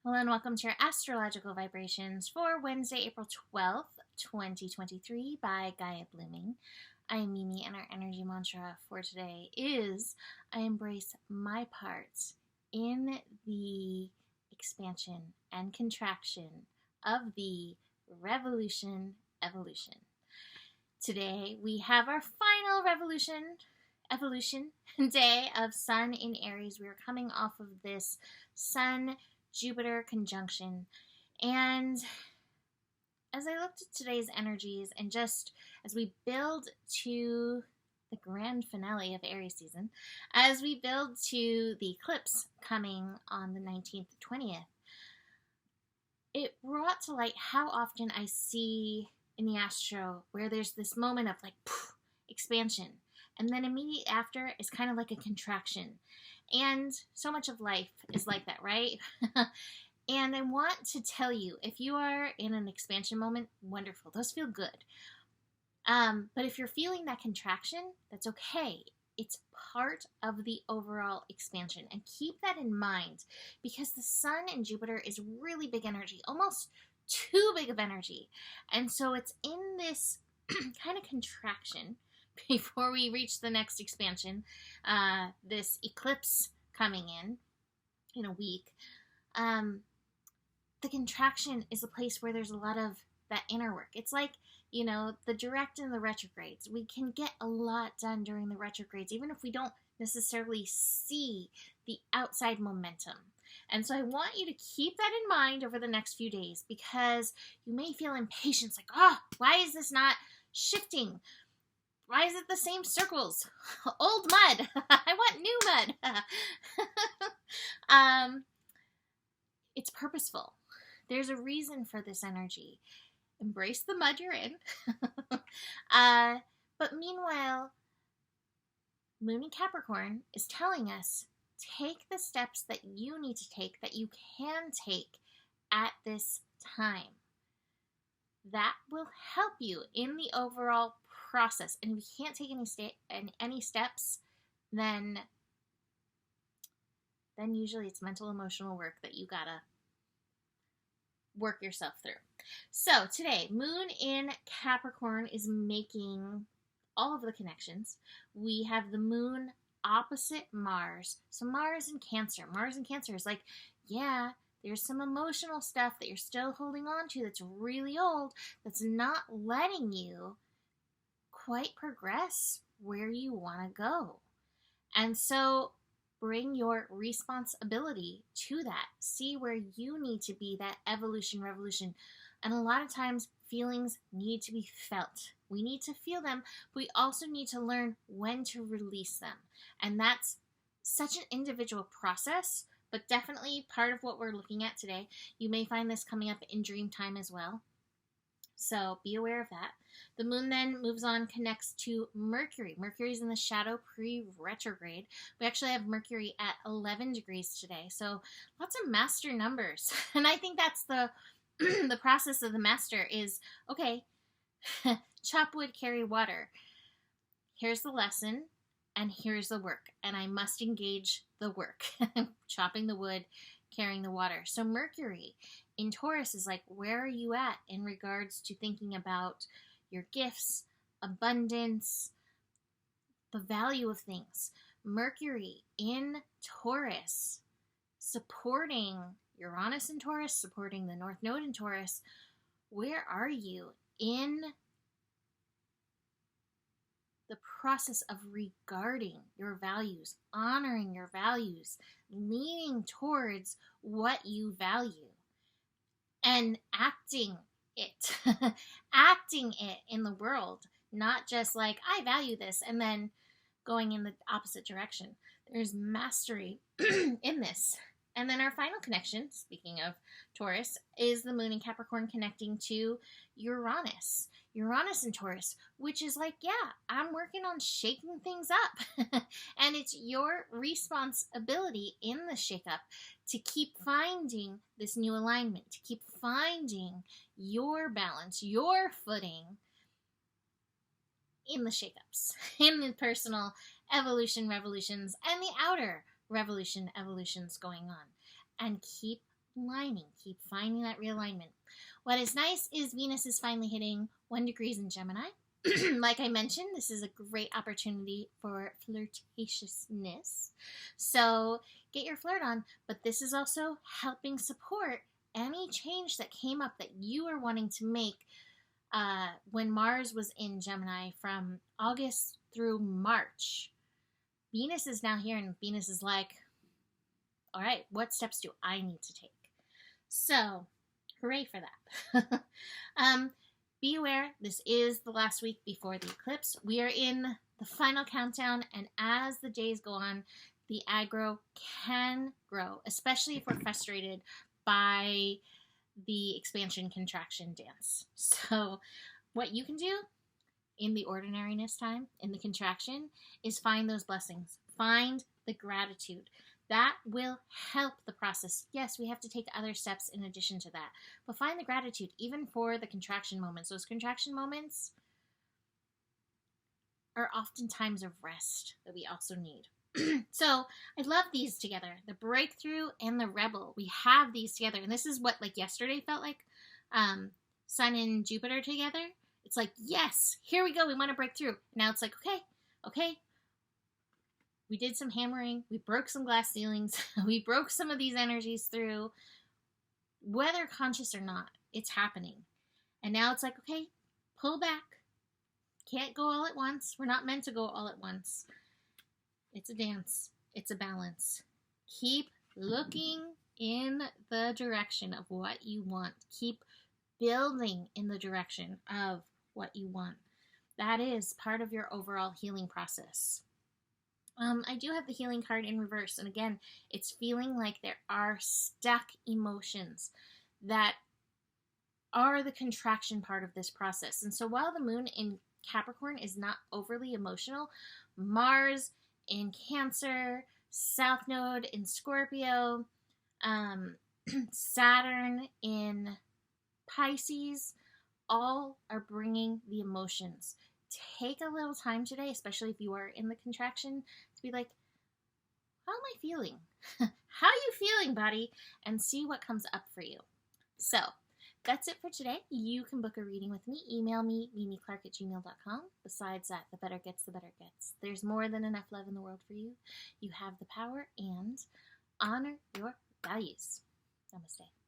Hello and welcome to your astrological vibrations for Wednesday, April 12th, 2023 by Gaia Blooming. I am Mimi and our energy mantra for today is I embrace my part in the expansion and contraction of the revolution evolution. Today we have our final evolution day of Sun in Aries. We are coming off of this Sun Jupiter conjunction. And as I looked at today's energies and just as we build to the grand finale of Aries season, as we build to the eclipse coming on the 19th, 20th, it brought to light how often I see in the astro where there's this moment of like poof, expansion, and then immediately after is kind of like a contraction. And so much of life is like that, right? And I want to tell you, if you are in an expansion moment, wonderful. Those feel good. But if you're feeling that contraction, that's okay. It's part of the overall expansion. And keep that in mind because the Sun and Jupiter is really big energy, almost too big of energy. And so it's in this kind of contraction before we reach the next expansion, this eclipse coming in a week. The contraction is a place where there's a lot of that inner work. It's like, the direct and the retrogrades. We can get a lot done during the retrogrades, even if we don't necessarily see the outside momentum. And so I want you to keep that in mind over the next few days because you may feel impatient, like, why is this not shifting? Why is it the same circles? Old mud. I want new mud. It's purposeful. There's a reason for this energy. Embrace the mud you're in. But meanwhile, Moon in Capricorn is telling us, take the steps that you need to take, that you can take at this time. That will help you in the overall process. And if you can't take any steps, then usually it's mental emotional work that you gotta work yourself through. So today, Moon in Capricorn is making all of the connections. We have the Moon opposite Mars. So Mars in Cancer. Mars in Cancer is like, yeah, there's some emotional stuff that you're still holding on to that's really old, that's not letting you quite progress where you want to go. And so bring your responsibility to that. See where you need to be, that evolution, revolution. And a lot of times feelings need to be felt. We need to feel them, but we also need to learn when to release them. And that's such an individual process, but definitely part of what we're looking at today. You may find this coming up in dream time as well. So be aware of that. The moon then moves on, connects to Mercury. Mercury's in the shadow pre-retrograde. We actually have Mercury at 11 degrees today. So lots of master numbers. And I think that's the the process of the master is, okay, chop wood, carry water. Here's the lesson and here's the work. And I must engage the work. Chopping the wood, carrying the water. So Mercury in Taurus is like, where are you at in regards to thinking about your gifts, abundance, the value of things? Mercury in Taurus, supporting Uranus in Taurus, supporting the North Node in Taurus. Where are you in the process of regarding your values, honoring your values, leaning towards what you value, and acting it, acting it in the world, not just like, I value this, and then going in the opposite direction. There's mastery in this. And then our final connection, speaking of Taurus, is the moon in Capricorn connecting to Uranus. Uranus in Taurus, which is like, yeah, I'm working on shaking things up. And it's your responsibility in the shakeup to keep finding this new alignment, to keep finding your balance, your footing in the shakeups, in the personal evolution, revolutions, and the outer revolution, evolutions going on. And keep aligning. Keep finding that realignment. What is nice is Venus is finally hitting 1 degree in Gemini. Like I mentioned, this is a great opportunity for flirtatiousness. So get your flirt on, but this is also helping support any change that came up that you are wanting to make when Mars was in Gemini from August through March. Venus is now here, and Venus is like, all right, what steps do I need to take? So, hooray for that. Be aware, this is the last week before the eclipse. We are in the final countdown, and as the days go on, the aggro can grow, especially if we're frustrated by the expansion-contraction dance. So, what you can do in the ordinariness time, in the contraction, is find those blessings. Find the gratitude. That will help the process. Yes, we have to take other steps in addition to that. But find the gratitude, even for the contraction moments. Those contraction moments are often times of rest that we also need. So I love these together. The breakthrough and the rebel. We have these together. And this is what like yesterday felt like. Sun and Jupiter together. It's like, yes, here we go. We want to break through. Now it's like, okay. We did some hammering. We broke some glass ceilings. We broke some of these energies through. Whether conscious or not, it's happening. And now it's like, okay, pull back. Can't go all at once. We're not meant to go all at once. It's a dance. It's a balance. Keep looking in the direction of what you want. Keep building in the direction of what you want. That is part of your overall healing process. I do have the healing card in reverse, and again, it's feeling like there are stuck emotions that are the contraction part of this process. And so while the moon in Capricorn is not overly emotional, Mars in Cancer, South Node in Scorpio, Saturn in Pisces, all are bringing the emotions. Take a little time today, especially if you are in the contraction, to be like, how am I feeling? How are you feeling, body? And see what comes up for you. So, that's it for today. You can book a reading with me. Email me, mimiclark@gmail.com. Besides that, the better gets, the better it gets. There's more than enough love in the world for you. You have the power, and honor your values. Namaste.